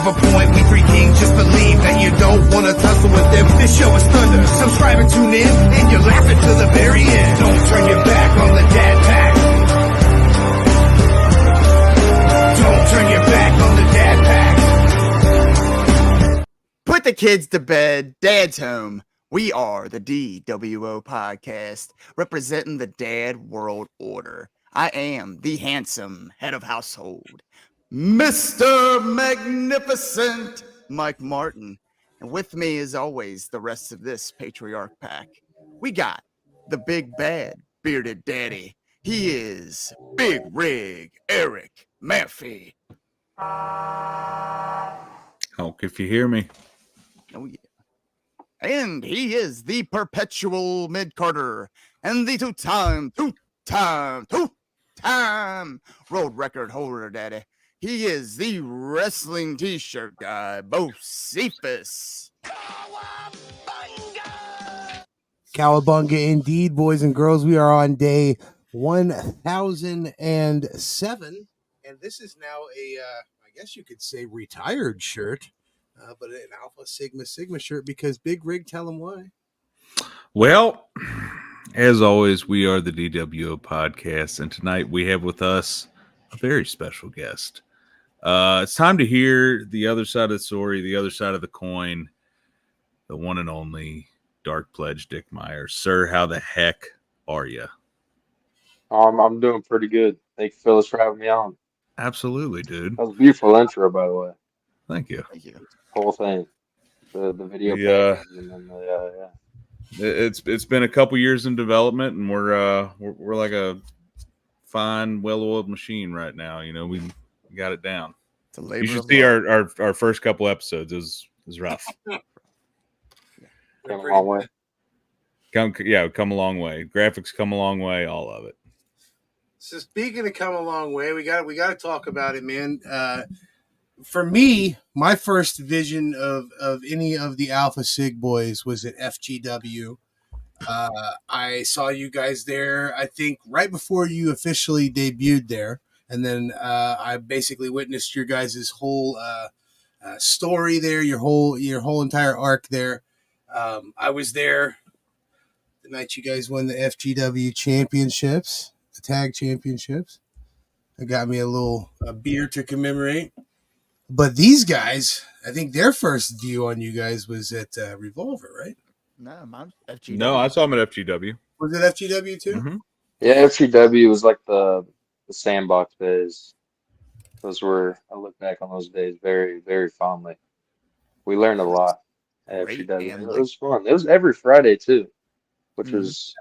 prove a point. We three kings just believe that you don't want to tussle with them. This show is thunder. Subscribe and tune in, and you're laughing to the very end. Don't turn your back on the dad pack. Don't turn your back on the dad pack. Put the kids to bed. Dad's home. We are the DWO podcast, representing the dad world order. I am the handsome head of household, Mr. Magnificent Mike Martin. And with me, as always, the rest of this patriarch pack. We got the big bad bearded daddy. He is Big Rig Eric Murphy. Honk if you hear me. Oh, yeah. And he is the perpetual mid-carter and the two-time world record holder, daddy. He is the wrestling t-shirt guy, Bo Cephas. Cowabunga indeed, boys and girls. We are on day 1007, and this is now a, I guess you could say, retired shirt. But an Alpha Sigma shirt, because Big Rig, tell him why. Well, as always, we are the DWO podcast, and tonight we have with us a very special guest. It's time to hear the other side of the story, the other side of the coin, the one and only Dark Pledge Dick Meyers. Sir, how the heck are you? I'm doing pretty good. Thank you, Phyllis, for having me on. Absolutely, dude. That was a beautiful intro, by the way. Thank you. Thank you. Whole thing, the video. Yeah. And then It's been a couple years in development, and we're like a fine, well-oiled machine right now. You know, we got it down. It's a labor. You should of see love. our first couple episodes. It was rough. Come a long way. Come a long way. Graphics come a long way. All of it. So speaking of come a long way, we got to talk about it, man. For me, my first vision of any of the Alpha Sig boys was at FGW. I saw you guys there, I think, right before you officially debuted there. And then I basically witnessed your guys' whole story there, your whole entire arc there. I was there the night you guys won the FGW championships, the tag championships. It got me a beer to commemorate. But these guys, I think their first view on you guys was at Revolver, right? No, mine's FGW. No, I saw him at FGW. Was it FGW too? Mm-hmm. Yeah, FGW was like the sandbox days. Those were, I look back on those days very, very fondly. We learned a lot at Great FGW. family. It was fun. It was every Friday too, which was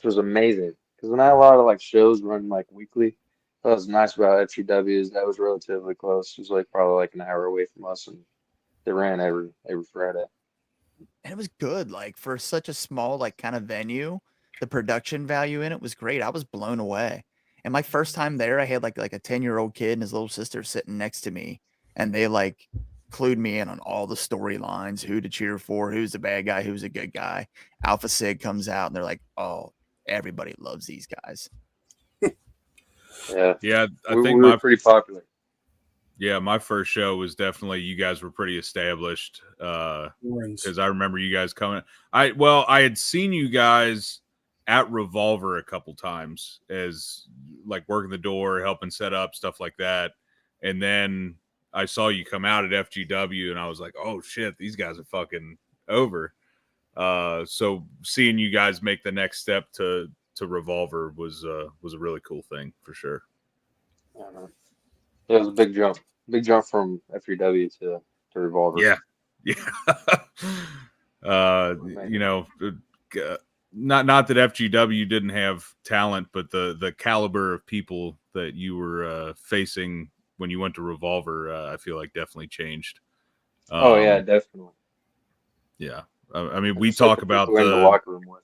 amazing. Because not a lot of like shows run like weekly. What was nice about FGW is that was relatively close. It was like probably like an hour away from us, and they ran every Friday. And it was good. Like, for such a small, like, kind of venue, the production value in it was great. I was blown away. And my first time there, I had like a 10-year-old kid and his little sister sitting next to me, and they like clued me in on all the storylines, who to cheer for, who's the bad guy, who's a good guy. Alpha Sig comes out, and they're like, "Oh, everybody loves these guys." Yeah. I we think were pretty popular. Yeah, my first show was definitely, you guys were pretty established. Because I remember you guys coming. I had seen you guys at Revolver a couple times as like working the door, helping set up stuff like that. And then I saw you come out at FGW, and I was like, oh shit, these guys are fucking over. So seeing you guys make the next step to Revolver was a really cool thing for sure. Yeah, it was a big jump from FGW to Revolver. Yeah. You know, not that FGW didn't have talent, but the caliber of people that you were facing when you went to Revolver, I feel like definitely changed. Oh yeah, definitely. Yeah, I mean, we talk about in the locker room with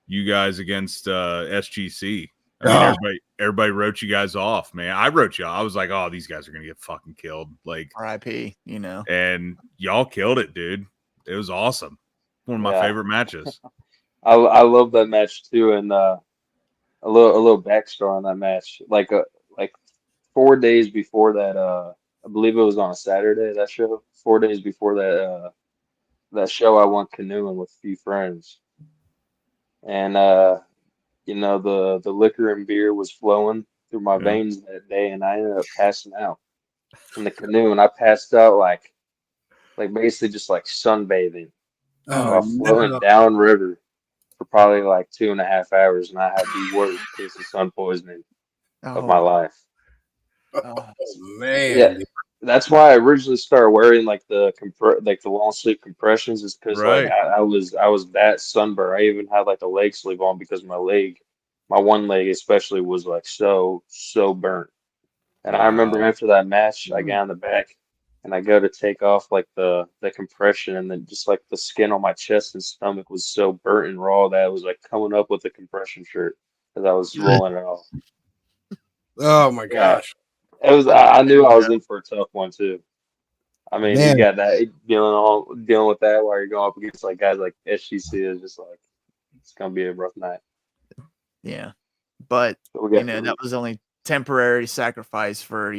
you guys against SGC. I mean, everybody wrote you guys off, man. I wrote you off. I was like, oh, these guys are gonna get fucking killed. Like RIP, you know. And y'all killed it, dude. It was awesome. One of my favorite matches. I love that match too, and a little backstory on that match. Like 4 days before that I believe it was on a Saturday, that show. 4 days before that show, I went canoeing with a few friends. And the liquor and beer was flowing through my Yeah. veins that day, and I ended up passing out in the canoe, and I passed out like basically just like sunbathing Oh while floating no. downriver for probably like 2.5 hours, and I had the worst case of sun poisoning of my Oh, life. oh, Oh Yeah, man. that's why I originally started wearing like the long sleeve compressions, is because like Right. I was that sunburned. I even had like a leg sleeve on because my one leg especially was like so burnt. And I remember Wow. after that match, I mm, got on the back and I go to take off like the compression, and then just like the skin on my chest and stomach was so burnt and raw that it was like coming up with the compression shirt as I was rolling it off. Oh my Yeah, gosh. it was. I'm I ready knew to I was go. in for a tough one too. I mean, you Man. got that dealing with that while you're going up against like guys like SGC is just like it's gonna be a rough night. Yeah, but But we got that was only temporary sacrifice for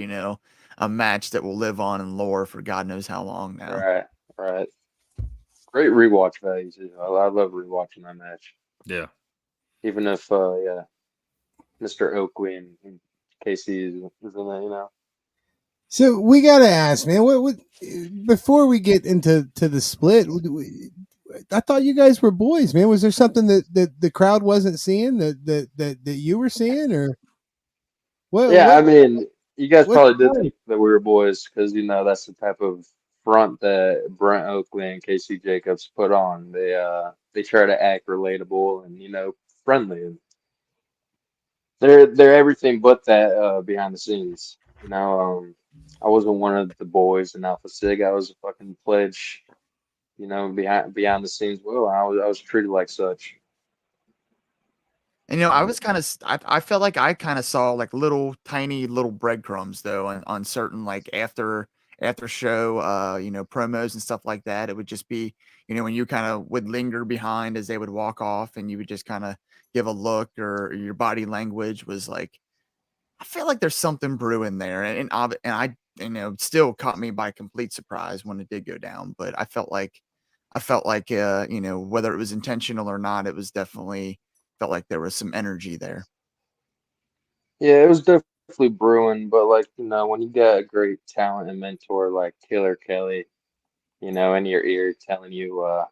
a match that will live on in lore for God knows how long now. right, right. Great rewatch value too. I love rewatching that match, Yeah. even if yeah, Mr. Oakley and Casey is in it. So we gotta ask, man. What before we get into the split? I thought you guys were boys, man. Was there something that the crowd wasn't seeing that you were seeing, or what? Yeah, I mean, you guys What? probably did think that we were boys because that's the type of front that Brent Oakley and Casey Jacobs put on. They try to act relatable and friendly, and they're everything but that behind the scenes. I wasn't one of the boys in Alpha Sig. I was a fucking pledge. Behind the scenes. Well, I was treated like such. And I was kind of I felt like I kind of saw like little tiny little breadcrumbs though on certain like after show promos and stuff like that. It would just be when you kind of would linger behind as they would walk off, and you would just kind of give a look, or your body language was like, I feel like there's something brewing there, and I still caught me by complete surprise when it did go down. But I felt like whether it was intentional or not, it was definitely felt like there was some energy there. Yeah, it was definitely brewing, but like, when you got a great talent and mentor like Killer Kelly, in your ear telling you,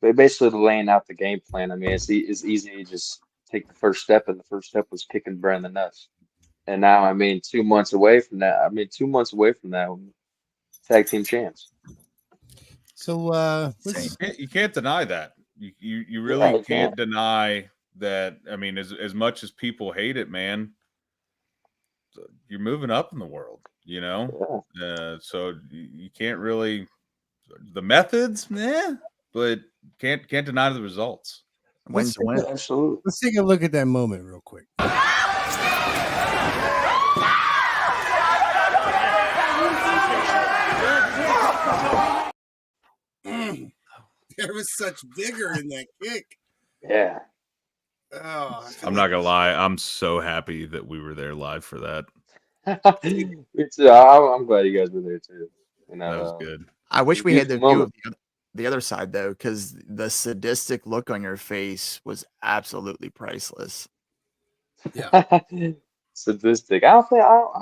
they basically laying out the game plan. I mean, it's easy to just take the first step, and the first step was kicking Brent in the nuts. And now, I mean, 2 months away from that, tag team champs. So Same. You can't deny that. You Yeah, really I can't can't. deny that. I mean, as much as people hate it, man, you're moving up in the world, Yeah, so you can't really the methods, but can't deny the results. When's the win? absolutely. let's take a look at that moment real quick. Mm, there was such vigor in that kick. Yeah. Oh, I'm not gonna lie, I'm so happy that we were there live for that. Me too. I'm glad you guys were there too. That was good. I It was wish a we had beautiful the view of moment. the other side though, because the sadistic look on your face was absolutely priceless. yeah. Sadistic. I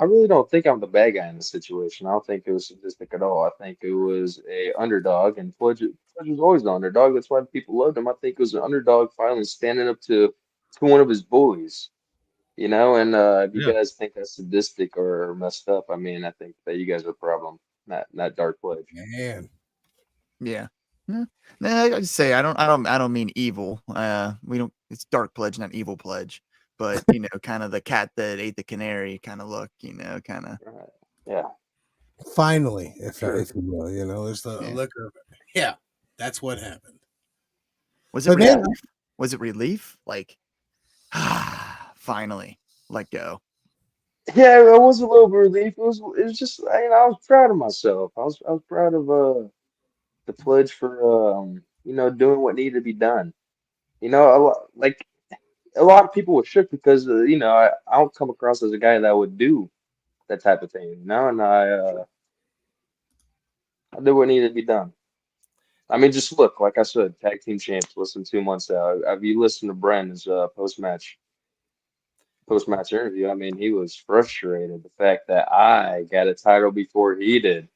really don't think I'm the bad guy in this situation. I don't think it was sadistic at all. I think it was a underdog, and Pledge was always the underdog. That's why people loved him. I think it was an underdog finally standing up to one of his bullies. And if you Yeah. guys think that's sadistic or messed up, I mean, I think that you guys are a problem, not Dark Pledge. Man. Yeah. No, I just say I don't mean evil. We don't. It's Dark Pledge, not Evil Pledge. But kind of the cat that ate the canary kind of look. Kind of. Right. Yeah, Finally, if sure. you will, there's the Yeah. liquor of it. Yeah, that's what happened. Was it But man, relief? Was it relief? Like, finally, let go. Yeah, it was a little bit relief. It was just I was proud of myself. I was proud of the pledge for doing what needed to be done. A lot of people were shook because I don't come across as a guy that would do that type of thing, you know. And I did what needed to be done. I mean, just look, like I said, tag team champs, less than 2 months out. Have you listened to Brandon's post match interview? I mean, he was frustrated the fact that I got a title before he did.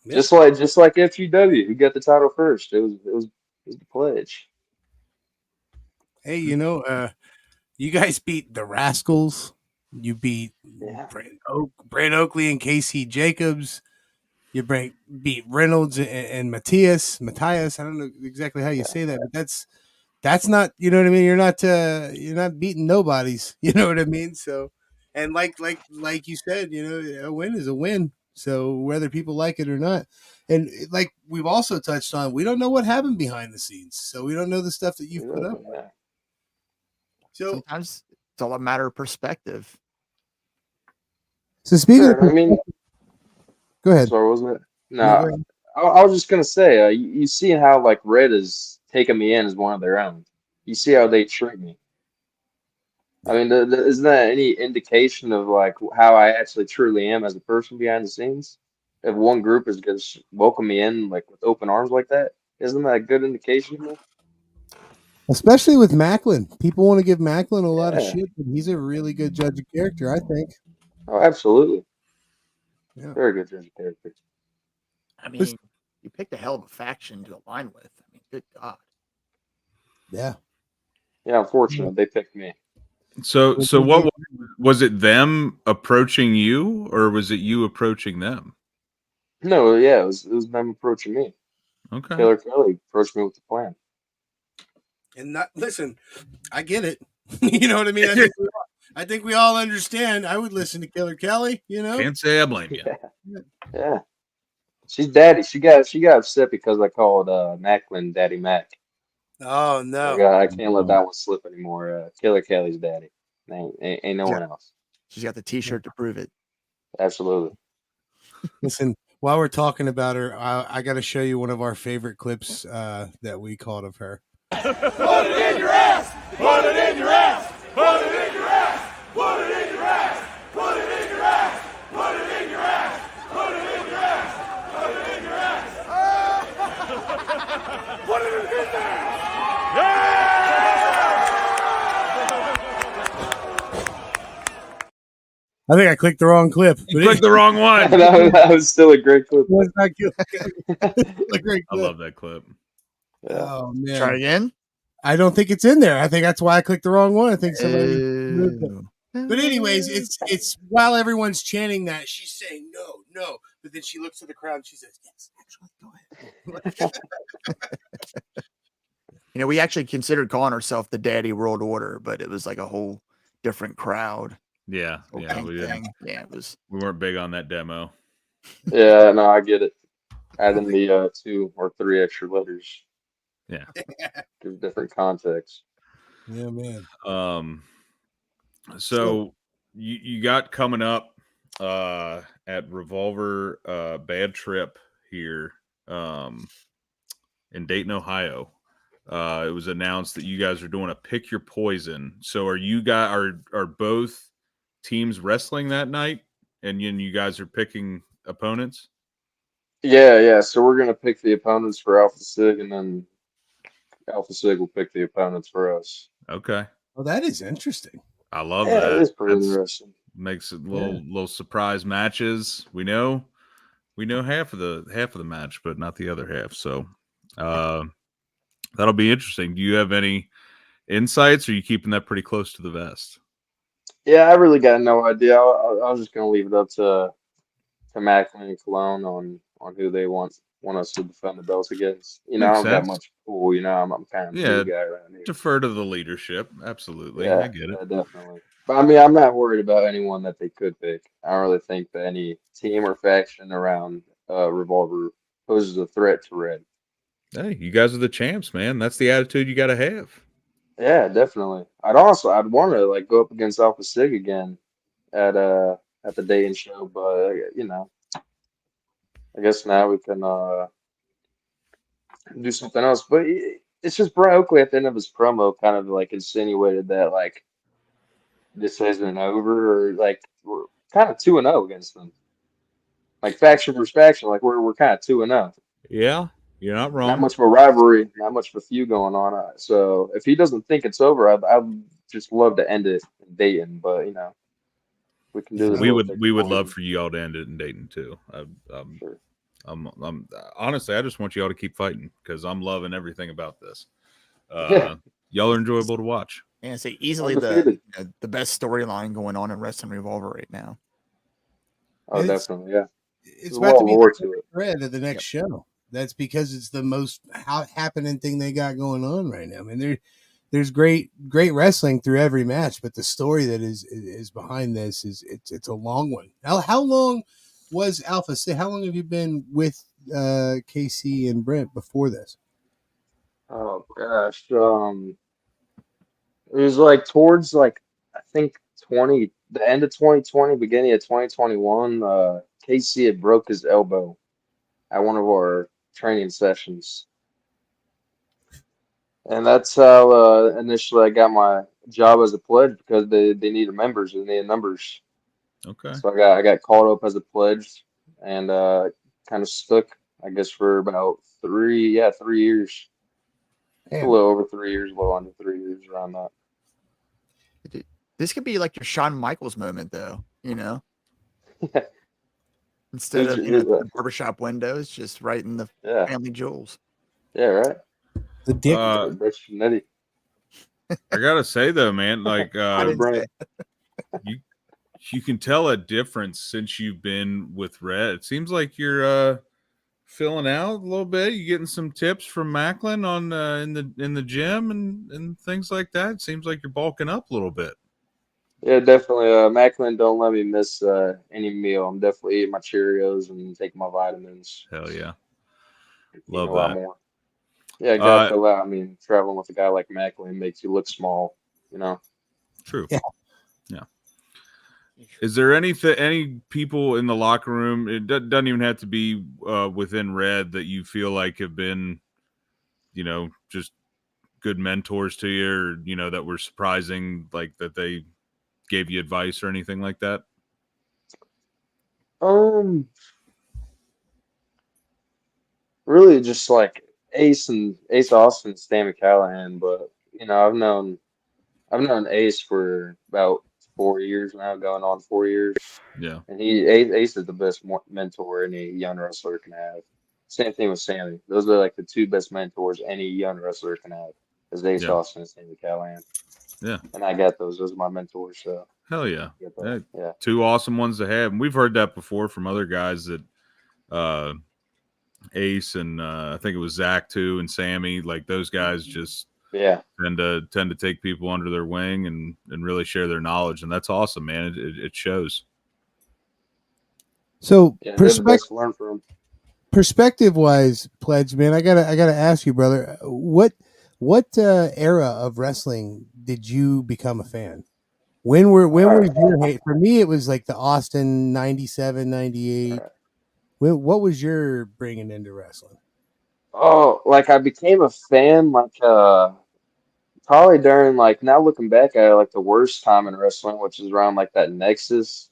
Yep. Just like FGW, who got the title first. It was the pledge. Hey, you guys beat the Rascals. You beat Yeah. Brand Oakley and Casey Jacobs. You beat Reynolds and Matthias. I don't know exactly how you say that, but that's not, you know what I mean. You're not beating nobodies. You know what I mean. So, and like you said, a win is a win. So whether people like it or not, and like we've also touched on, we don't know what happened behind the scenes, so we don't know the stuff that you've put up. Yeah. So sometimes it's all a matter of perspective. So speaking Sure, of, I mean, go ahead. sorry, wasn't it? No, No, go ahead. I was just gonna say, you see how like Red is taking me in as one of their own. You see how they treat me. I mean, isn't that any indication of like how I actually truly am as a person behind the scenes? If one group is just welcome me in like with open arms like that, isn't that a good indication to me? Especially with Macklin, people want to give Macklin a lot of Yeah. shit, but he's a really good judge of character, I think. Oh, absolutely. Yeah. Very good judge of character. I mean, you picked a hell of a faction to align with. I mean, good God. Yeah. Yeah, unfortunately, they picked me. So what was it? Them approaching you, or was it you approaching them? No, yeah, it was them approaching me. Okay. Killer Kelly approached me with the plan. And listen, I get it. You know what I mean? I think we all understand. I would listen to Killer Kelly, Can't say I blame you. Yeah. She's daddy. She got upset because I called Macklin Daddy Mac. Oh no. Like, I can't let that one slip anymore. Killer Kelly's daddy. Ain't no one else. She's got the T-shirt to prove it. Absolutely. Listen, while we're talking about her, I got to show you one of our favorite clips that we caught of her. Put it in your ass! Put it in your ass! Put it in your ass! Put it in your ass! Put it in your ass! Put it in your ass! Put it in your ass! Put it in your ass! Put it in there! I think I clicked the wrong clip. You clicked the wrong one. that was still a great clip. Was not good. A great I clip. love that clip. Yeah. Oh man. Try again. I don't think it's in there. I think that's why I clicked the wrong one. I think somebody moved it. But anyways, it's while everyone's chanting that, she's saying no. But then she looks at the crowd and she says, yes, actually, go ahead. We actually considered calling ourselves the Daddy World Order, but it was like a whole different crowd. Yeah, Whole yeah, pink we didn't. thing. Yeah, it was. We weren't big on that demo. Yeah, no, I get it. Adding the 2 or 3 extra letters. Yeah. Gives different context. Yeah, man. So you got coming up at Revolver Bad Trip here in Dayton, Ohio. It was announced that you guys are doing a pick your poison. So are both teams wrestling that night, and then you guys are picking opponents? Yeah. So we're gonna pick the opponents for Alpha Sig, and then Alpha Sig will pick the opponents for us. Okay. Well, that is interesting. I love Yeah, that. it is pretty interesting. Makes it little surprise matches. We know half of the match, but not the other half. So that'll be interesting. Do you have any insights, or are you keeping that pretty close to the vest? Yeah, I really got no idea. I was just gonna leave it up to Macklin and Cologne on who they want us to defend the belts against. I Makes don't got sense. much pull. I'm kind of the new guy around here. Defer to the leadership. Absolutely. Yeah, I get it. yeah, definitely. But I mean, I'm not worried about anyone that they could pick. I don't really think that any team or faction around Revolver poses a threat to Red. Hey, you guys are the champs, man. That's the attitude you got to have. Yeah, definitely. I'd want to like go up against Alpha Sig again at the Dayton show, but I guess now we can do something else. But it's just Brian Oakley at the end of his promo kind of like insinuated that like this isn't over, or like kind of 2-0 against them. Like faction versus faction, like we're kind of 2-0. Yeah, you're not Not wrong. much of a rivalry, not much of a feud going on. So if he doesn't think it's over, I'd just love to end it in Dayton. But we can do this. We little would thing we would before love for y'all to end it in Dayton too. Sure. I'm honestly, I just want y'all to keep fighting because I'm loving everything about this. Yeah, Y'all are enjoyable to watch. And say easily undefeated. the best storyline going on in Wrestling Revolver right now. Oh, It's definitely. Yeah, it's there's a about lot to of be lore the to it. thread of the next show. That's because it's the most happening thing they got going on right now. I mean, there's great wrestling through every match, but the story that is behind this it's a long one. How long was Alpha? How long have you been with KC and Brent before this? Oh gosh, it was like towards like I think the end of 2020, beginning of 2021. KC had broke his elbow at one of our training sessions. And that's how initially I got my job as a pledge because they needed members, they needed numbers. Okay. So I got called up as a pledge and kind of stuck, I guess, for about 3 years. A Damn. little over 3 years, a little under 3 years around that. This could be like your Shawn Michaels moment, though. Yeah, Instead of Who's the barbershop windows, just right in the yeah, family jewels. yeah, right. The dick. Brett Chinetti. I gotta say though, man, like I didn't say. you can tell a difference since you've been with Red. It seems like you're filling out a little bit. You getting some tips from Macklin on in the gym and things like that. It seems like you're bulking up a little bit. Yeah, definitely. Macklin, don't let me miss any meal. I'm definitely eating my Cheerios and taking my vitamins. Hell yeah, Eating love a lot that. more. Yeah, gotta fill out. I mean, traveling with a guy like Macklin makes you look small, True. Yeah. Yeah. Is there any people in the locker room? It doesn't even have to be within Red that you feel like have been, just good mentors to you, or that were surprising, like that they gave you advice or anything like that? Really just like Ace Austin, and Stan McCallahan, but I've known Ace for about 4 years now, going on 4 years. Yeah. And Ace is the best mentor any young wrestler can have. Same thing with Sammy. Those are like the two best mentors any young wrestler can have, is Ace Austin and Sammy Callahan. Yeah. And I got those. Those are my mentors. So Hell yeah. Yeah. Two awesome ones to have. And we've heard that before from other guys that Ace and I think it was Zach too and Sammy, like those guys just tend to take people under their wing and really share their knowledge, and that's awesome, man. It shows. So they're the best to learn from. Perspective wise, Pledge, man, I gotta ask you, brother, what era of wrestling did you become a fan? When was your hate? For me, it was like the Austin 97, 98. What was your bringing into wrestling? Oh, like I became a fan like probably during, like, now looking back at it, like the worst time in wrestling, which is around like that Nexus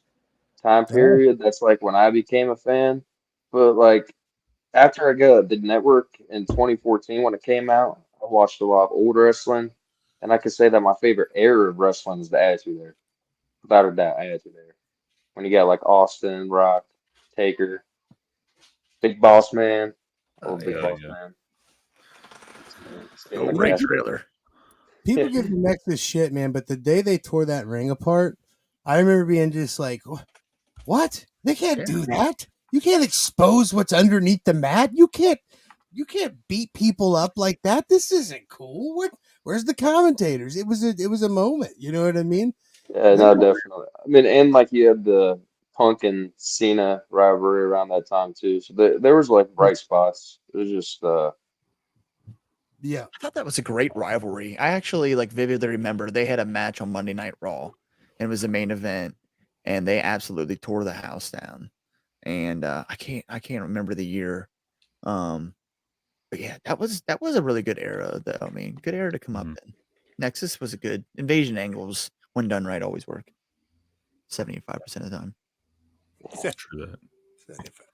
time period. That's like when I became a fan. But like after I got the network in 2014 when it came out, I watched a lot of old wrestling, and I could say that my favorite era of wrestling is the Attitude Era. Without a doubt, Attitude Era. When you got like Austin, Rock, Taker, Big Boss Man. Oh, Big Boss Man. Great trailer. People give the Nexus shit, man, but the day they tore that ring apart, I remember being just like, what? They can't do that. You can't expose what's underneath the mat. You can't beat people up like that. This isn't cool. Where's the commentators? It was a moment. You know what I mean? Yeah, no, definitely. I mean, and like you had the Punk and Cena rivalry around that time too. So there was like bright spots. It was just I thought that was a great rivalry. I actually vividly remember they had a match on Monday Night Raw, and it was the main event, and they absolutely tore the house down. And I can't remember the year, but yeah, that was a really good era. Though I mean, good era to come up in. Nexus was a good invasion. Angles when done right always work. 75% of the time. True that. 75.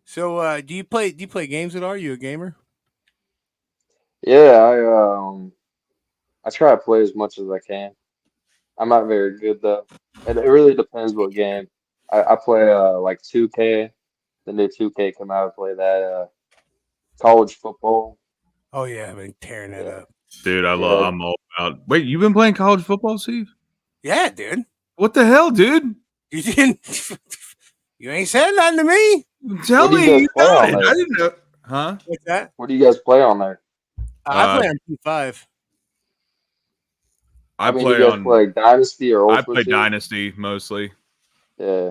So, do you play games at all? Are you a gamer? Yeah, I try to play as much as I can. I'm not very good though. It really depends what game. I play like 2K. The new 2K come out. I play that college football. Oh yeah, I've been tearing that Yeah, up. Dude, yeah. I'm all about. Wait, you've been playing college football, Steve? Yeah, dude. What the hell, dude? You didn't. You ain't said nothing to me. Tell What do you me guys you play got on it. there? I didn't know. Huh? What's that? What do you guys play on there? I play on P5. I You play guys on. play Dynasty or I Ultimate play Team? Dynasty mostly. Yeah.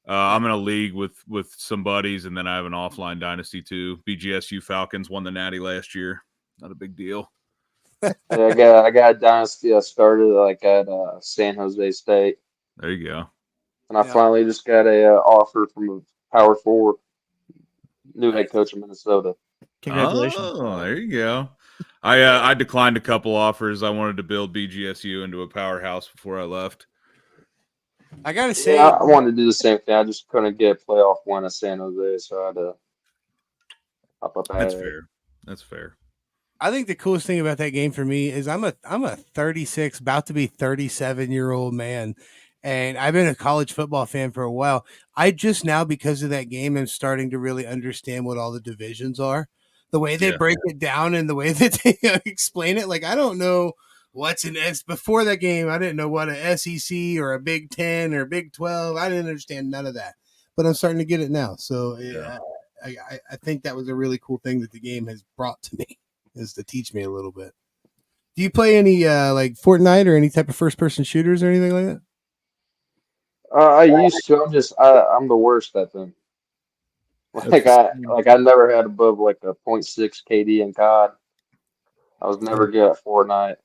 I'm in a league with some buddies, and then I have an offline Dynasty too. BGSU Falcons won the Natty last year. Not a big deal. Yeah, I got a Dynasty. I started like at San Jose State, There you go. and I Yeah. finally just got a offer from a Power 4 new head coach in Minnesota. Congratulations. Oh, there you go. I declined a couple offers. I wanted to build BGSU into a powerhouse before I left. I gotta say, Yeah, I wanted to do the same thing. I just couldn't get a playoff win at San Jose, so I had to hop up That's at it. fair. That's fair. I think the coolest thing about that game for me is I'm a 36, about to be 37-year-old man, and I've been a college football fan for a while. I just now, because of that game, am starting to really understand what all the divisions are, the way they Yeah. break it down, and the way that they explain it. Like I don't know what's an S before that game. I didn't know what a SEC or a Big 10 or Big 12. I didn't understand none of that, but I'm starting to get it now. So Yeah. I think that was a really cool thing that the game has brought to me, is to teach me a little bit. Do you play any like Fortnite or any type of first person shooters or anything like that? I used to. I'm the worst at them. I never had above like a .6 KD in COD. I was never good at Fortnite.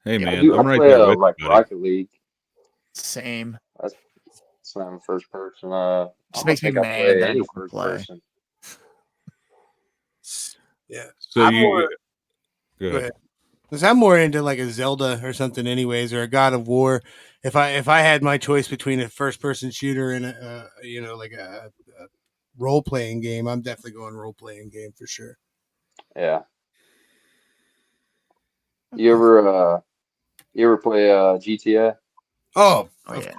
Hey I man, I'm I right play there with like you, buddy. Rocket League. Same. That's not in first person. Just I makes don't me think I mad play that I any don't first play. person. Yeah. So I'm you more, go go ahead. ahead. Because I'm more into like a Zelda or something, anyways, or a God of War. If I had my choice between a first person shooter and like a role playing game, I'm definitely going role playing game for sure. Yeah. You ever play GTA? Oh, Oh yeah.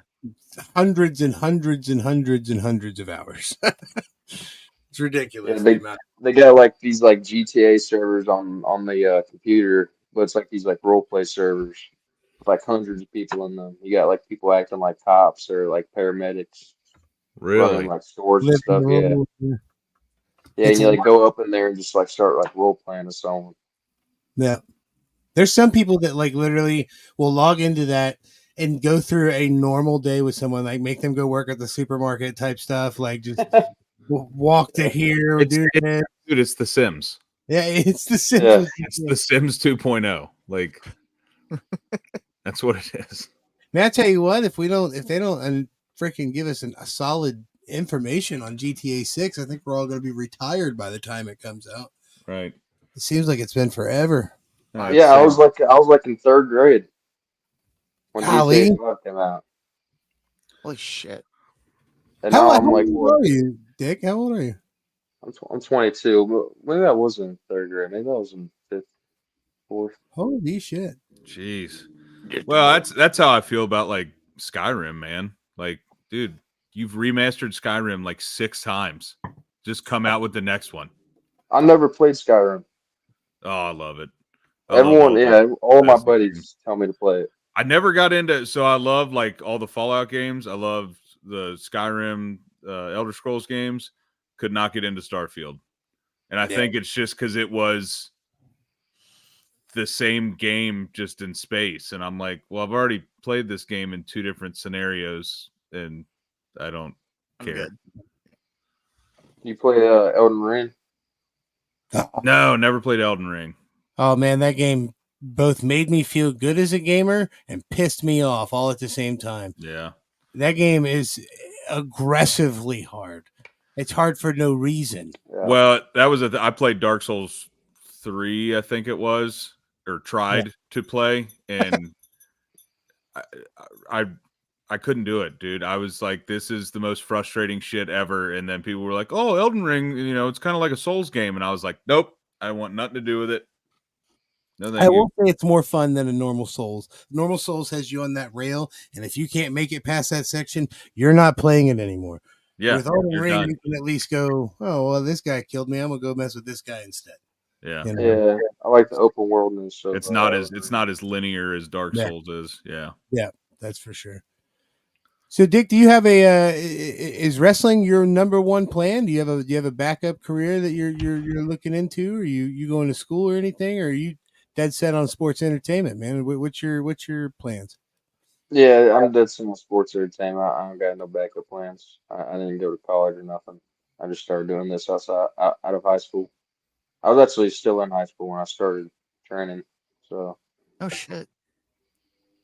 hundreds and hundreds and hundreds and hundreds of hours. It's Yeah, ridiculous. The amount. they got like these like GTA servers on the computer, but it's like these like role play servers with like hundreds of people in them. You got like people acting like cops or like paramedics running Really? like stores and Living stuff. Yeah, role. yeah, It's and you like go up in there and just like start like role playing with someone. yeah. There's some people that like literally will log into that and go through a normal day with someone, like make them go work at the supermarket type stuff, like just walk to here or do this. Dude, it's The Sims. Yeah, it's the Sims. Yeah, It's The Sims 2.0. Like that's what it is. Man, I tell you what, if they don't freaking give us a solid information on GTA 6, I think we're all going to be retired by the time it comes out. Right. It seems like it's been forever. yeah. I was like in third grade when Golly. GTA 5 came out, Holy shit. and How now I'm like old what? are you, Dick? How old are you? I'm 22. But maybe I was in third grade. Maybe I was in fifth, fourth. Holy shit. Jeez. Well, that's how I feel about like Skyrim, man. Like, dude, you've remastered Skyrim like 6 times. Just come out with the next one. I never played Skyrim. Oh, I love it. I love Everyone, all yeah, all my Bethesda buddies games. tell me to play it. I never got into, so I love like all the Fallout games. I love the Skyrim, Elder Scrolls games. Could not get into Starfield, and I think it's just because it was the same game just in space, and I'm like, well, I've already played this game in 2 different scenarios, and I don't care. Good. You play Elden Ring? No, never played Elden Ring. Oh man, that game both made me feel good as a gamer and pissed me off all at the same time. Yeah. That game is aggressively hard. It's hard for no reason. Yeah. Well, that was I played Dark Souls 3, I think it was, or tried to play, and I I couldn't do it, dude. I was like, this is the most frustrating shit ever. And then people were like, oh, Elden Ring, it's kind of like a Souls game. And I was like, nope, I want nothing to do with it. No, thank I you. will say it's more fun than a normal Souls. Normal Souls has you on that rail, and if you can't make it past that section, you're not playing it anymore. Yeah, With Elden Ring, done. you can at least go, oh, well, this guy killed me. I'm going to go mess with this guy instead. Yeah. Yeah, I like the open worldness. It's not as linear as Dark Souls is. Yeah. Yeah, that's for sure. So, Dick, do you have is wrestling your number one plan? Do you have a backup career that you're looking into? Are you going to school or anything? Or are you dead set on sports entertainment, man? What's your plans? Yeah, I'm dead set on sports entertainment. I don't got no backup plans. I didn't go to college or nothing. I just started doing this outside out of high school. I was actually still in high school when I started training, so Oh shit.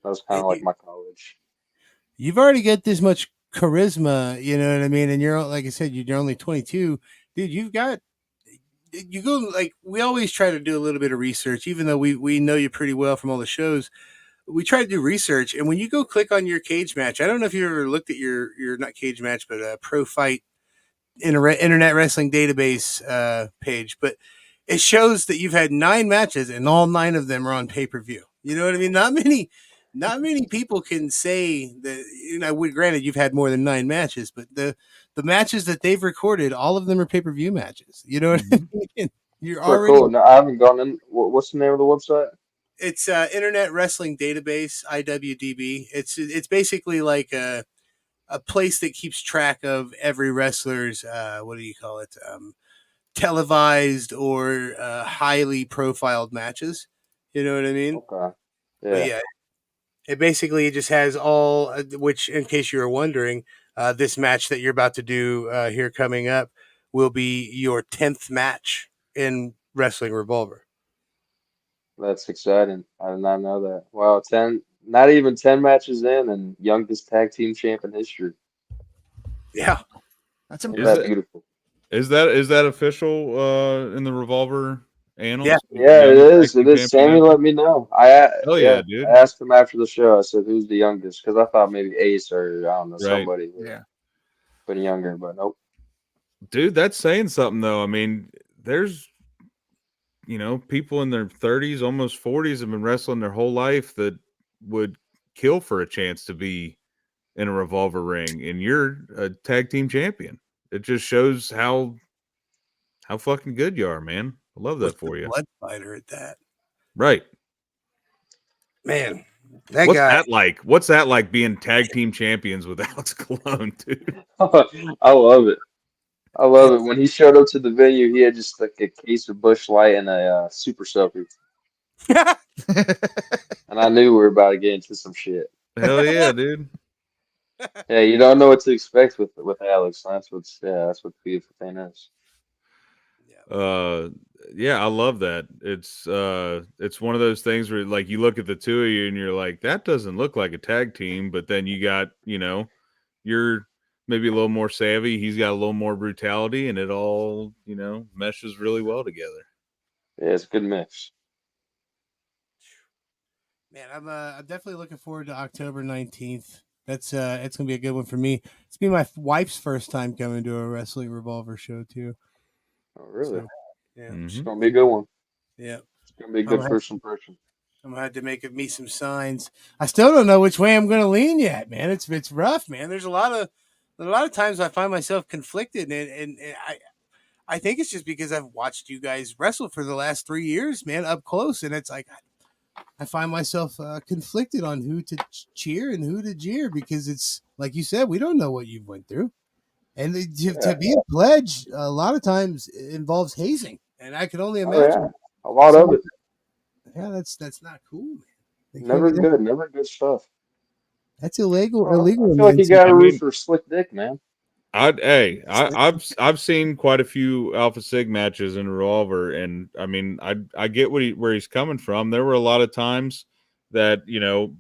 that was kind of like my college. You've already got this much charisma, you know what I mean? And you're, like I said, you're only 22, dude. You go, like, we always try to do a little bit of research, even though we know you pretty well from all the shows. We try to do research, and when you go click on your cage match, I don't know if you ever looked at your not cage match, but Pro Fight Internet Wrestling Database page, but it shows that you've had 9 matches, and all 9 of them are on pay-per-view. You know what I mean? Not many people can say that. Granted, you've had more than 9 matches, but the matches that they've recorded, all of them are pay-per-view matches. You know what I mean? You're So already. cool. No, I haven't gone in. What's the name of the website? It's Internet Wrestling Database, IWDB. It's basically like a place that keeps track of every wrestler's what do you call it? Televised or highly profiled matches. You know what I mean? Okay. But Yeah, yeah, it just has all. Which, in case you were wondering, this match that you're about to do here coming up will be your 10th match in Wrestling Revolver. that's exciting. I did not know that. Wow, 10, not even 10 matches in, and youngest tag team champ in history. Yeah, That's Isn't impressive. that beautiful? Is that official in the Revolver annals? Yeah. Yeah, it is. Tag It team is. Sammy champion? let me know. Hell yeah, dude. I asked him after the show. I said, "Who's the youngest?" Because I thought maybe Ace or I don't know Right. somebody Yeah. but younger. But nope. Dude, that's saying something though. I mean, there's people in their 30s, almost 40s have been wrestling their whole life that would kill for a chance to be in a Revolver ring, and you're a tag team champion. It just shows how fucking good you are, man. I love that for you. Blood fighter at that. Right. Man, that What's guy. that like? What's that like being tag team champions with Alex Colon, dude? I love it. I love it. When he showed up to the venue, he had just like a case of Busch Light and a super soaker, and I knew we were about to get into some shit. Hell yeah, dude. Yeah, you don't know what to expect with Alex. That's what's the beautiful thing is. Yeah, I love that. It's one of those things where like you look at the two of you and you're like, that doesn't look like a tag team, but then you got, you're maybe a little more savvy, he's got a little more brutality, and it all, meshes really well together. Yeah, it's a good mix. Man, I'm definitely looking forward to October 19th. That's it's gonna be a good one for me. It's gonna be my wife's first time coming to a Wrestling Revolver show too. Oh, really? So, yeah, It's gonna be a good one. yeah. It's gonna be a good first impression. I'm gonna have to make me some signs. I still don't know which way I'm gonna lean yet, man. It's rough, man. There's a lot of times I find myself conflicted, and I think it's just because I've watched you guys wrestle for the last 3 years, man, up close, and it's like I find myself conflicted on who to cheer and who to jeer because it's like you said, we don't know what you've went through, and to be a pledge a lot of times involves hazing, and I can only imagine a lot of it. Yeah, that's not cool, man. Never good stuff. That's illegal. I Illegal. feel like you got to root for Slick Dick, man. I've seen quite a few Alpha Sig matches in Revolver, and I mean I get where he's coming from. There were a lot of times that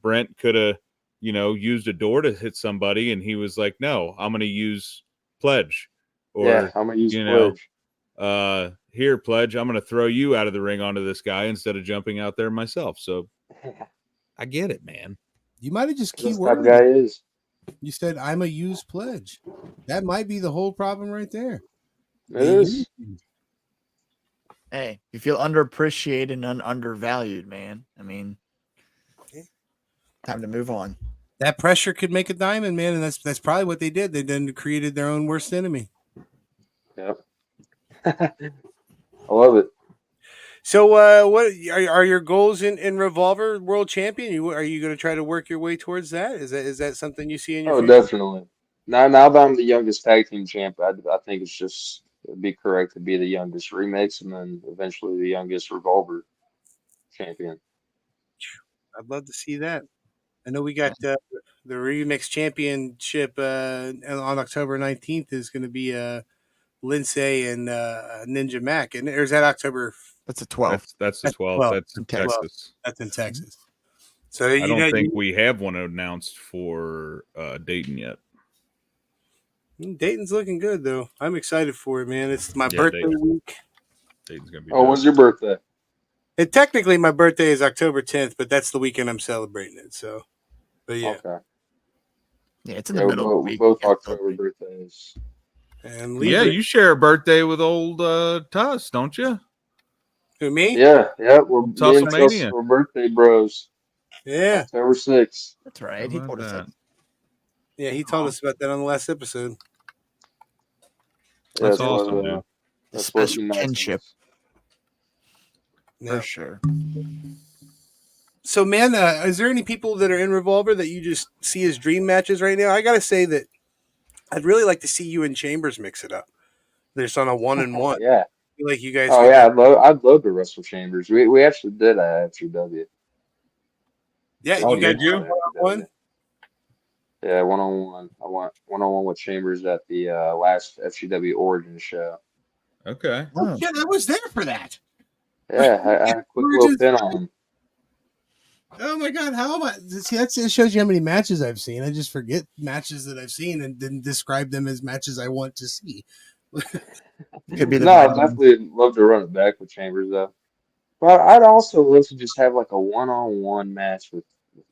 Brent could have used a door to hit somebody, and he was like, "No, I'm going to use Pledge," or I'm going to use Pledge. Here, Pledge, I'm going to throw you out of the ring onto this guy instead of jumping out there myself. So I get it, man. You might have just keyworded. This type of guy is. You said I'm a used pledge. That might be the whole problem right there. It is. Hey, you feel underappreciated and undervalued, man. I mean, time to move on. That pressure could make a diamond, man, and that's probably what they did. They then created their own worst enemy. Yep. I love it. So, what are your goals in Revolver World Champion? Are you going to try to work your way towards that? Is that something you see in your Oh, future? definitely. Now that I'm the youngest tag team champ, I think it'd be correct to be the youngest remix and then eventually the youngest Revolver champion. I'd love to see that. I know we got the Remix Championship on October 19th is going to be Lindsay and Ninja Mac, and there's that October. That's the 12th. That's the 12th. 12th. That's in Texas. Texas. That's in Texas. So I don't think we have one announced for Dayton yet. Dayton's looking good though. I'm excited for it, man. It's my birthday week. Dayton's gonna be. Oh, when's your birthday? And technically, my birthday is October 10th, but that's the weekend I'm celebrating it. So, but yeah. Okay. Yeah, it's in the middle of the week. Both October birthdays. And yeah, you share a birthday with old Tuss, don't you? Who, me? Yeah. We're birthday bros. Yeah. October 6th. That's right. He told us that. Yeah, he told us about that on the last episode. Yeah, that's awesome, dude. That's special kinship. For sure. So, man, is there any people that are in Revolver that you just see as dream matches right now? I got to say that I'd really like to see you and Chambers mix it up. There's on a 1-on-1. Yeah. I feel like you guys. Oh yeah, I'd love to wrestle Chambers. We actually did at FGW. Yeah, you guys do 1-on-1. Yeah, 1-on-1. I want 1-on-1 with Chambers at the last FGW Origin show. Okay. Oh shit, I was there for that. Yeah, I had a quick little pin on him. Oh my god, how am I? See, it shows you how many matches I've seen. I just forget matches that I've seen and then describe them as matches I want to see. Could be No, I'd definitely love to run it back with Chambers though. But I'd also love to just have like a 1-on-1 match with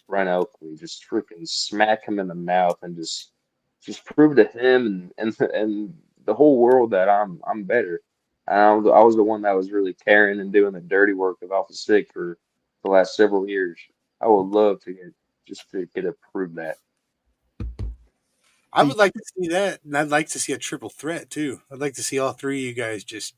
Brent Oakley. Just freaking smack him in the mouth and just prove to him and the whole world that I'm better. I was the one that was really carrying and doing the dirty work of Alpha Sig for the last several years. I would love to get to prove that. I would like to see that, and I'd like to see a triple threat too. I'd like to see all three of you guys just.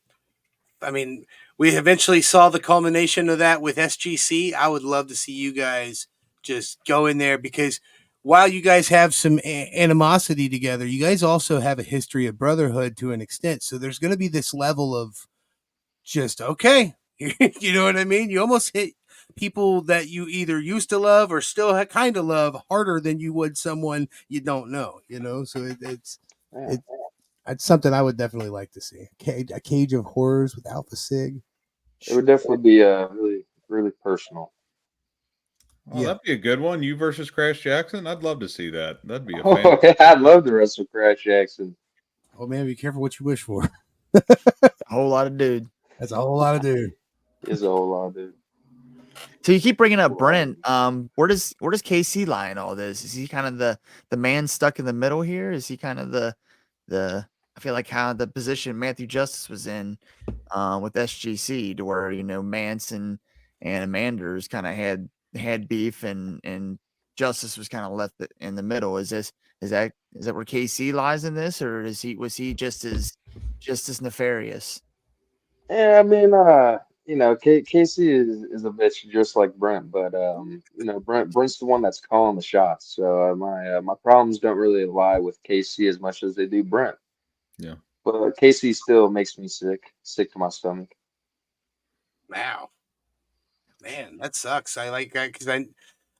I mean, we eventually saw the culmination of that with SGC. I would love to see you guys just go in there because while you guys have some animosity together, you guys also have a history of brotherhood to an extent. So there's going to be this level of just, okay, you know what I mean? You almost hit people that you either used to love or still kind of love harder than you would someone you don't know, you know? So it's something I would definitely like to see. A cage of horrors with Alpha Sig. It would definitely be really, really personal. Oh, that'd be a good one. You versus Crash Jackson. I'd love to see that. That'd be a yeah, I'd love to wrestle Crash Jackson. Oh man, be careful what you wish for. A whole lot of dude. That's a whole lot of dude. It's a whole lot of dude. So you keep bringing up Brent. Where does KC lie in all this? Is he kind of the man stuck in the middle here? Is he kind of the I feel like how the position Matthew Justice was in with SGC, to where Manson and Manders kind of had beef and Justice was kind of left in the middle. Is that where KC lies in this, or was he just as nefarious? Yeah, I mean, Casey is a bitch just like Brent, but Brent's the one that's calling the shots. So my problems don't really lie with Casey as much as they do Brent. Yeah, but Casey still makes me sick to my stomach. Wow, man, that sucks. I like that because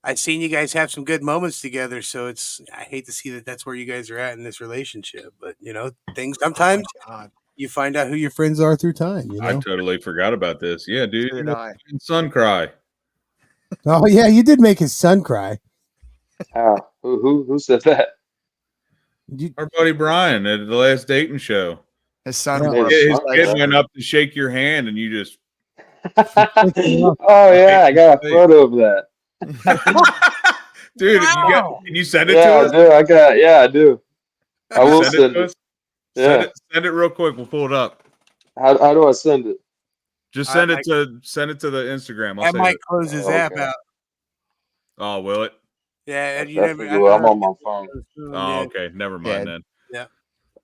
I've seen you guys have some good moments together. So I hate to see that that's where you guys are at in this relationship. But things sometimes. You find out who your friends are through time. I totally forgot about this. Yeah, dude. Son cry. Oh yeah, you did make his son cry. How? Who said that? Our buddy Brian at the last Dayton show. His son. His kid went up to shake your hand, and you just. Oh yeah, I got a photo of that. Dude, Wow. can you send it to Yeah, I us? do. I do. I will Send it send to it. us. Yeah. Send it real quick. We'll pull it up. How do I send it? Just I send it to the Instagram. I'll That save might it. close his Oh, app okay. out. Oh, will it? Yeah, I and you never. definitely I don't will. I'm know. on my phone. Oh, okay. Never mind Yeah. then. Yeah.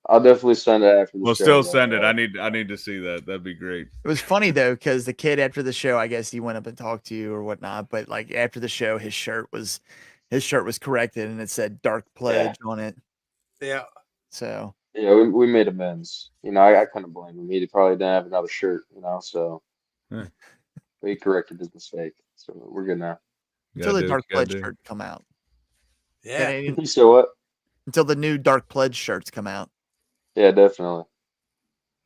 I'll definitely send it after the Well, show. still Though. send it. I need to see that. That'd be great. It was funny though, because the kid after the show, I guess he went up and talked to you or whatnot. But like after the show, his shirt was corrected and it said "Dark Pledge" on it. Yeah. So Yeah, we made amends. You know, I couldn't blame him. He probably didn't have another shirt, you know, so Yeah. he corrected his mistake. So we're good now. You until gotta the do what Dark you gotta Pledge do. shirt come out. Yeah. And You said what? until the new Dark Pledge shirts come out. Yeah, definitely.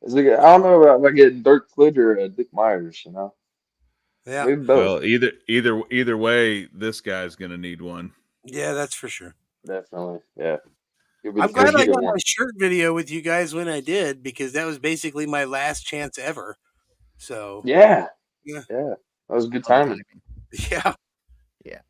I don't know about if I get Dirk Pledge or Dick Meyers, you know. Yeah. Maybe both. Well, either way, this guy's gonna need one. Yeah, that's for sure. Definitely. Yeah. You'll be the I'm glad first I to get got my one. shirt video with you guys when I did because that was basically my last chance ever. So Yeah. yeah, Yeah. That was good Perfect timing. timing. yeah, Yeah.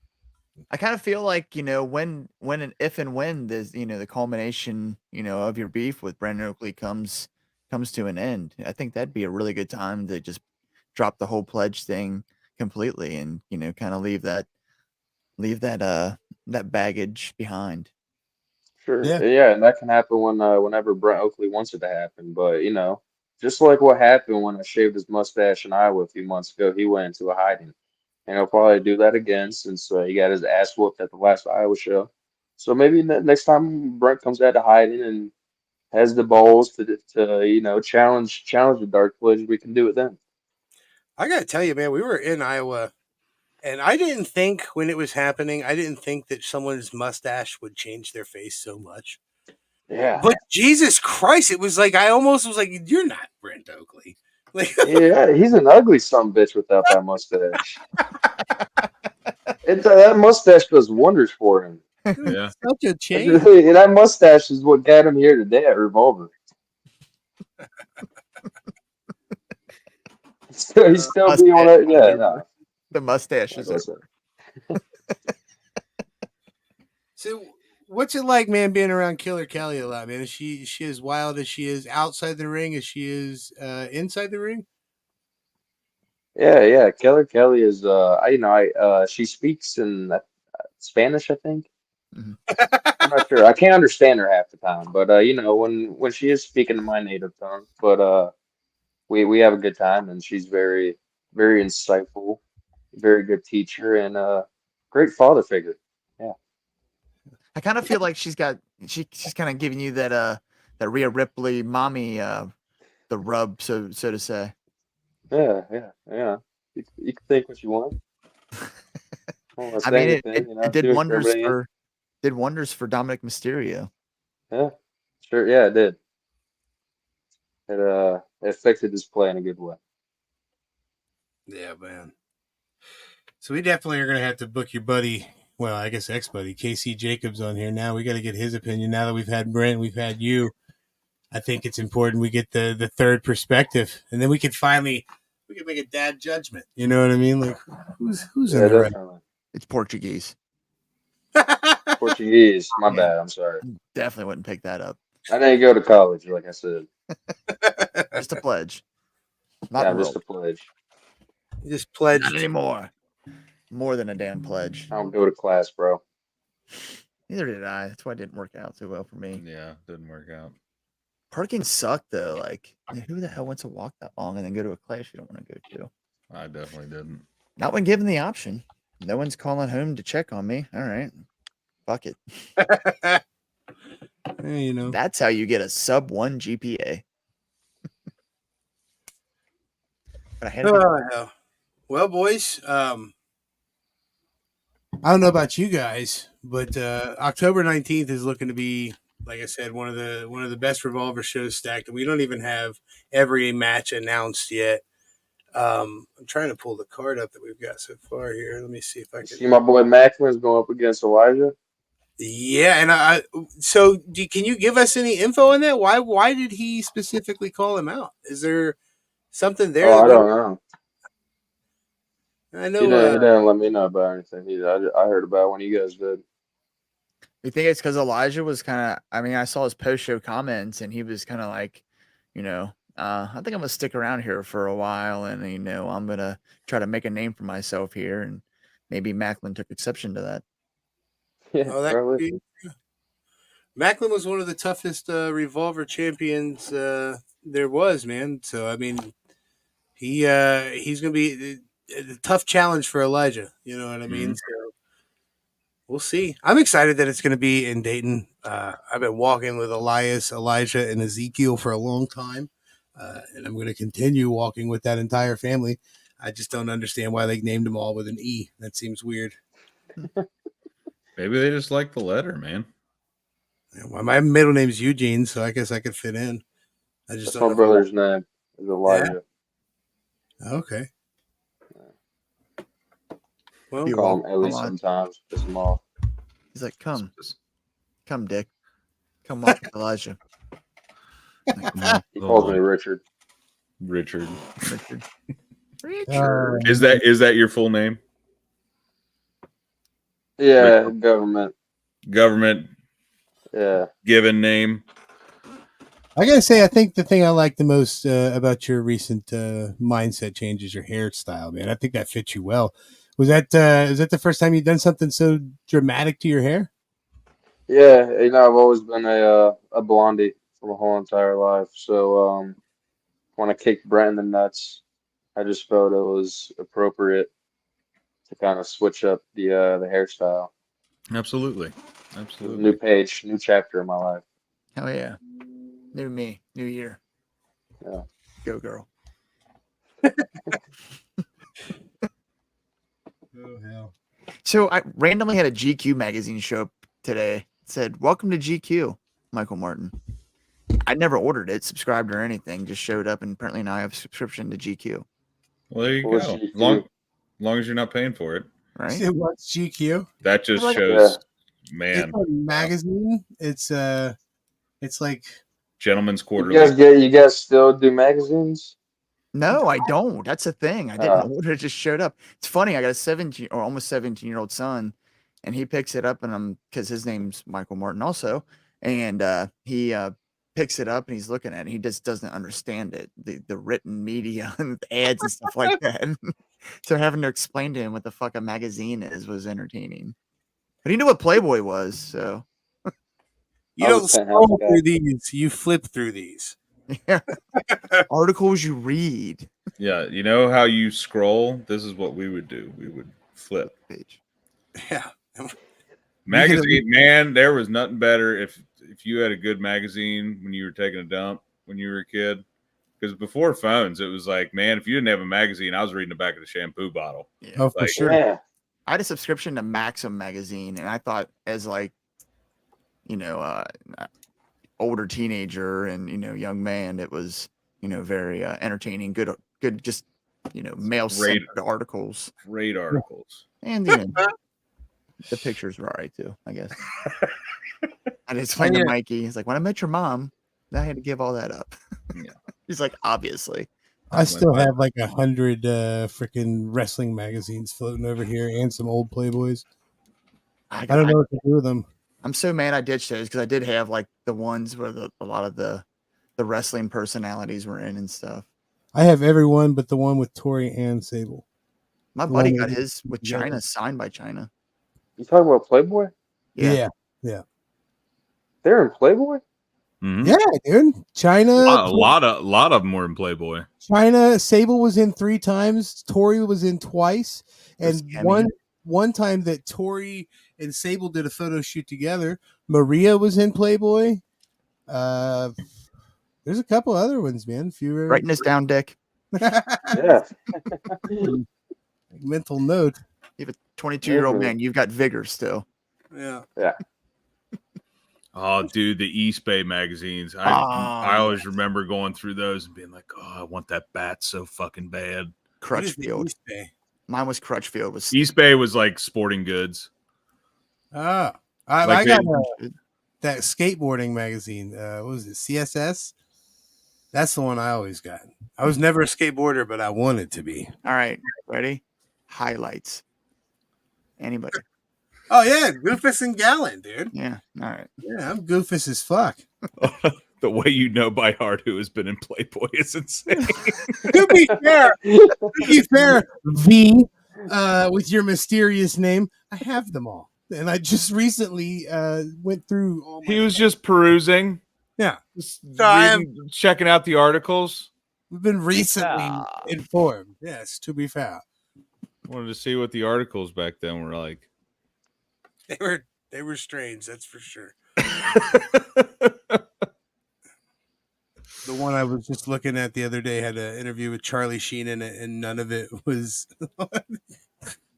I kind of feel like, when and if and when this, the culmination, of your beef with Brandon Oakley comes to an end, I think that'd be a really good time to just drop the whole pledge thing completely and, kind of leave that baggage behind. Sure. yeah. Yeah, and that can happen whenever Brent Oakley wants it to happen. But, you know, just like what happened when I shaved his mustache in Iowa a few months ago, he went into a hiding. And he'll probably do that again since he got his ass whooped at the last Iowa show. So maybe next time Brent comes out of hiding and has the balls to challenge the Dark Pledge, we can do it then. I gotta tell you, man, we were in Iowa, and I didn't think when it was happening, I didn't think that someone's mustache would change their face so much. Yeah. But Jesus Christ, it was like I almost was like, "You're not Brent Oakley." Like, Yeah, he's an ugly son bitch without that mustache. That mustache does wonders for him. Yeah. such a That's change. really, that mustache is what got him here today at Revolver. He's still be on it. Yeah, no. The mustache is Like I over. said. So, what's it like, man, being around Killer Kelly a lot, man? Is she as wild as she is outside the ring as she is inside the ring? Yeah. Keller Kelly is she speaks in Spanish, I think. Mhm. I'm not sure. I can't understand her half the time, but when she is speaking in my native tongue, but we have a good time, and she's very very insightful, very good teacher, and great father figure. Yeah. I kind of feel like she's kind of giving you that Rhea Ripley mommy the rub, so to say. Yeah. You can think what you want. I don't want to I say mean, anything, it did too wonders incriminating. for Dominic Mysterio. Yeah, sure. Yeah, it did. It affected his play in a good way. Yeah, man. So we definitely are gonna have to book your buddy. Well, I guess ex-buddy KC Jacobs on here now. We got to get his opinion. Now that we've had Brent, we've had you. I think it's important we get the third perspective, and then we can make a dad judgment. You know what I mean? Like who's in Yeah, the right? definitely. It's Portuguese. Portuguese. My Yeah. bad. I'm sorry. Definitely wouldn't pick that up. I didn't go to college, like I said. Just a pledge. Not Yeah, I'm just enrolled. a pledge. Just pledged. Not anymore. More than a damn pledge. I don't go to class, bro. Neither did I. That's why it didn't work out so well for me. Yeah, didn't work out. Parking sucked though. Like, who the hell wants to walk that long and then go to a class you don't want to go to? I definitely didn't. Not when given the option. No one's calling home to check on me. All right. Fuck it. You know. That's how you get a sub 1 GPA. But I had hell. Well, boys, I don't know about you guys, but October 19th is looking to be, like I said, one of the best Revolver shows stacked, and we don't even have every match announced yet. I'm trying to pull the card up that we've got so far here. Let me see if I can See my boy Macklin's going up against Elijah. Yeah, and can you give us any info on that? Why did he specifically call him out? Is there something there? Oh, I don't know. I know. He didn't let me know about anything either. I heard about it when you guys did. You think it's because Elijah was kind of, I mean, I saw his post-show comments and he was kind of like, I think I'm going to stick around here for a while and, I'm going to try to make a name for myself here. And maybe Macklin took exception to that. Yeah, Oh, that could probably. be. Macklin was one of the toughest revolver champions there was, man. So I mean, he's gonna be a tough challenge for Elijah. You know what I mean? Mhm. So we'll see. I'm excited that it's gonna be in Dayton. I've been walking with Elias, Elijah, and Ezekiel for a long time, and I'm gonna continue walking with that entire family. I just don't understand why they named them all with an E. That seems weird. Maybe they just like the letter, man. Well, my middle name's Eugene, so I guess I could fit in. I just That's don't my know. brother's name. Is Elijah. Okay. Well, I You're call welcome. him Ellie Come on. sometimes. Piss him off. He's like, come, Dick. Come walk with Elijah. He calls me Richard. Richard. Richard. Is that your full name? Yeah, Richard. government. Yeah. Given name. I gotta say, I think the thing I like the most about your recent mindset change is your hairstyle, man. I think that fits you well. Was that is that the first time you've done something so dramatic to your hair? Yeah, I've always been a blondie for my whole entire life. So when I kicked Brent in the nuts, I just felt it was appropriate to kind of switch up the hairstyle. Absolutely. New page, new chapter in my life. Hell yeah. New me, new year. Yeah. Go girl. Oh hell. So I randomly had a GQ magazine show up today. It said, "Welcome to GQ, Michael Martin." I never ordered it, subscribed or anything. Just showed up, and apparently now I have a subscription to GQ. Well, there you What's go. GQ? Long as you're not paying for it, Right? What's GQ? that just Like- shows, It's man. a magazine. It's like Gentleman's You Quarterly. you guys still do magazines? No, I don't. That's the thing. I didn't Ah. order it; just showed up. It's funny. I got a 17 or almost 17-year-old son, and he picks it up, and I'm because his name's Michael Martin also, and he picks it up and he's looking at it. He just doesn't understand it, the written media and the ads and stuff like that. So having to explain to him what the fuck a magazine is was entertaining. But he knew what Playboy was, so you I don't was a penthouse scroll guy. through these; you flip through these. yeah. Articles you read. Yeah, you know how you scroll? This is what we would do. We would flip. Page. Yeah. Magazine, man, there was nothing better if you had a good magazine when you were taking a dump when you were a kid. Because before phones, it was like, man, if you didn't have a magazine, I was reading the back of the shampoo bottle. Yeah. Oh, for Like, sure. Yeah. I had a subscription to Maxim magazine, and I thought as like, older teenager and young man, it was very entertaining, good, just male centered articles, Great articles. and the pictures were alright too, I guess. I just explained to Mikey, he's like, when I met your mom, I had to give all that up. Yeah. He's like, obviously. I still have like 100 freaking wrestling magazines floating over here and some old Playboys. I don't know what to do with them. I'm so mad I ditched those because I did have like the ones where a lot of the wrestling personalities were in and stuff. I have every one but the one with Tori and Sable. My buddy got his with China, signed by China. You talking about Playboy? Yeah. They're in Playboy? Mm-hmm. Yeah, dude. China. A lot of them were in Playboy. China, Sable was in 3 times. Tori was in twice. And one time that Tori and Sable did a photo shoot together, Maria was in Playboy. There's a couple other ones, man. If you Writing this down, Dick. Yeah. Mental note. You have a 22-year-old man. You've got vigor still. Yeah. Yeah. Oh, dude, the East Bay magazines. I always remember going through those and being like, oh, I want that bat so fucking bad. Crutchfield. Mine was Crutchfield. East Bay was like sporting goods. I got that skateboarding magazine. What was it? CSS? That's the one I always got. I was never a skateboarder, but I wanted to be. All right. Ready? highlights. Anybody? Oh yeah, Goofus and Gallen, dude. Yeah. All right. Yeah, I'm Goofus as fuck. The way you know by heart who has been in Playboy is insane. To be fair, V, with your mysterious name, I have them all, and I just recently went through all. He was just perusing. Yeah, Just so I reading, checking out the articles. we've been recently informed. Yes, to be fair, Wanted to see what the articles back then were like. they were strange. That's for sure. The one I was just looking at the other day had an interview with Charlie Sheen in it, and none of it was.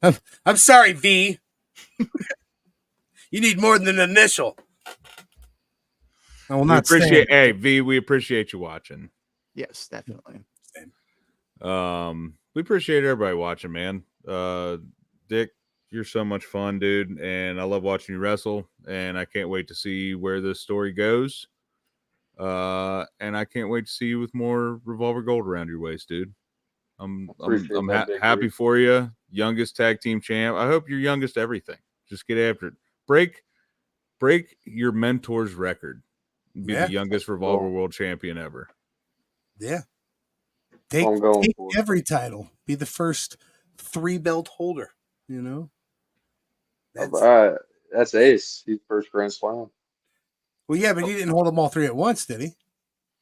I'm sorry, V. You need more than an initial. I will not appreciate. Hey, V, we appreciate you watching. Yes, definitely. We appreciate everybody watching, man. Dick, you're so much fun, dude, and I love watching you wrestle. And I can't wait to see where this story goes. And I can't wait to see you with more Revolver Gold around your waist, dude. I'm happy for you. Youngest tag team champ. I hope you're youngest everything. Just get after it. Break your mentor's record. Be the youngest Revolver World Champion ever. Yeah. Take every title. Be the first 3-belt holder. You know. That's Ace. He's first Grand Slam. Well, yeah, but he didn't hold them all 3 at once, did he?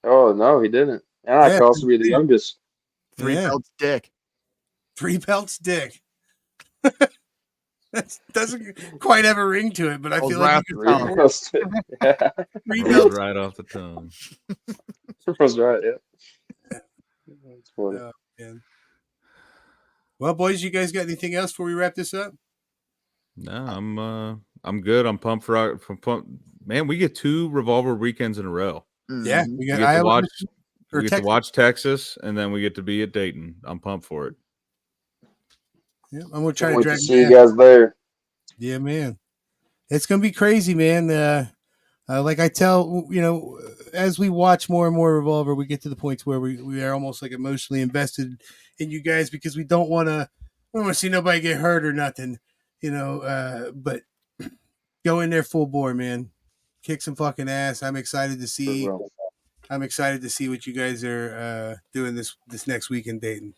Oh no, he didn't. And I could also be the youngest. 3 belts, Dick. 3 belts, Dick. That doesn't quite have a ring to it, but I feel like you could 3 belts. 3 belts right off the tongue. That's right. Yeah. That's funny. Oh, man. Well, boys, you guys got anything else before we wrap this up? No, I'm good. I'm pumped for man. We get 2 Revolver weekends in a row. Yeah, we get to watch Texas, and then we get to be at Dayton. I'm pumped for it. Yeah, I'm gonna try to drag see you guys there. Yeah, man, it's gonna be crazy, man. Like I tell, as we watch more and more Revolver, we get to the points where we are almost like emotionally invested in you guys because we don't want to see nobody get hurt or nothing, but go in there full bore, man. Kick some fucking ass. I'm excited to see what you guys are doing this next week in Dayton.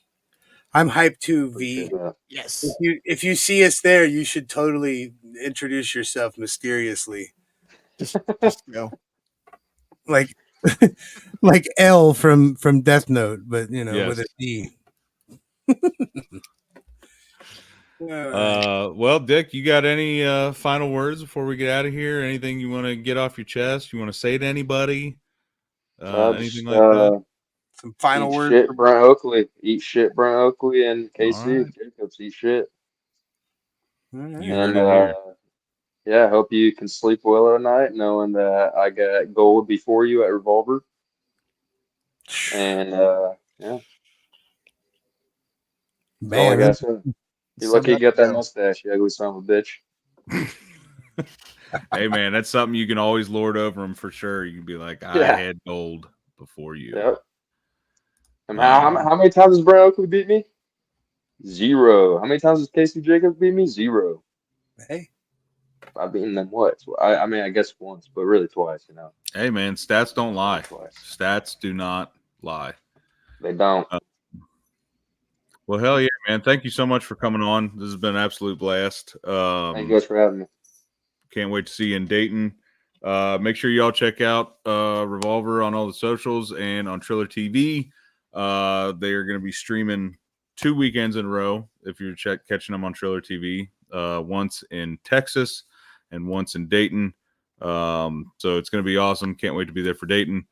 I'm hyped too, V. Yes. If you see us there, you should totally introduce yourself mysteriously. Just go. Like like L from Death Note, but with a D. Well, Dick, you got any final words before we get out of here? Anything you want to get off your chest? You want to say to anybody? Anything like that? Some final words. Shit, Brent Oakley. Eat shit, Brent Oakley and KC. Right. Jacobs, eat shit. Right. And yeah, I hope you can sleep well at night knowing that I got gold before you at Revolver. And yeah. Man, you're lucky you got that mustache, you ugly son of a bitch. Hey man, that's something you can always lord over him for sure. You can be like, I had gold before you. Yep. And how many times has Brent Oakley beat me? 0. How many times has Casey Jacobs beat me? 0. Hey. I've beaten them what? I mean, I guess once, but really twice, Hey man, stats don't lie. Stats do not lie. They don't. Well, hell yeah, man. Thank you so much for coming on. This has been an absolute blast. Thank you guys for having me. Can't wait to see you in Dayton. Make sure y'all check out Revolver on all the socials and on Triller TV. They are going to be streaming 2 weekends in a row if you're catching them on Triller TV. Once in Texas and once in Dayton. So it's going to be awesome. Can't wait to be there for Dayton.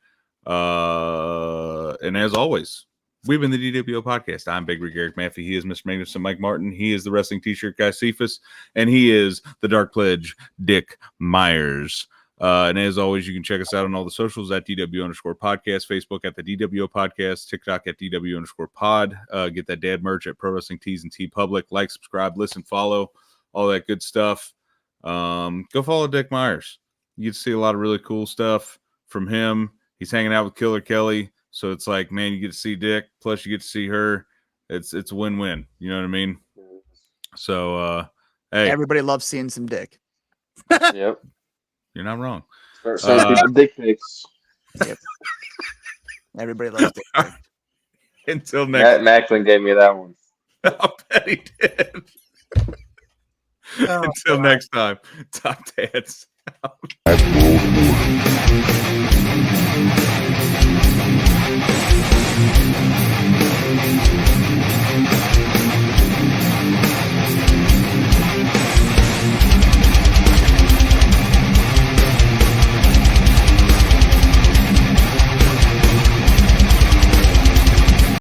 And as always, we've been the DWO Podcast. I'm Big Rig Eric Maffey. He is Mr. Magnuson Mike Martin. He is the Wrestling T-shirt guy Cephas. And he is the Dark Pledge Dick Meyers. And as always, you can check us out on all the socials at DW_podcast, Facebook at the DWO Podcast, TikTok at DW_pod. Get that dad merch at Pro Wrestling Tees and T Public. Like, subscribe, listen, follow, all that good stuff. Go follow Dick Meyers. You get to see a lot of really cool stuff from him. He's hanging out with Killer Kelly. So it's like, man, you get to see Dick, plus you get to see her. It's a win-win. You know what I mean? So, hey, Everybody loves seeing some dick. Yep. you're not wrong. Start sending people dick pics. Yep. Everybody loves dick. Until next. Matt Macklin gave me that one. I bet he did. Oh, Until God. next time, Top Dads. World Order.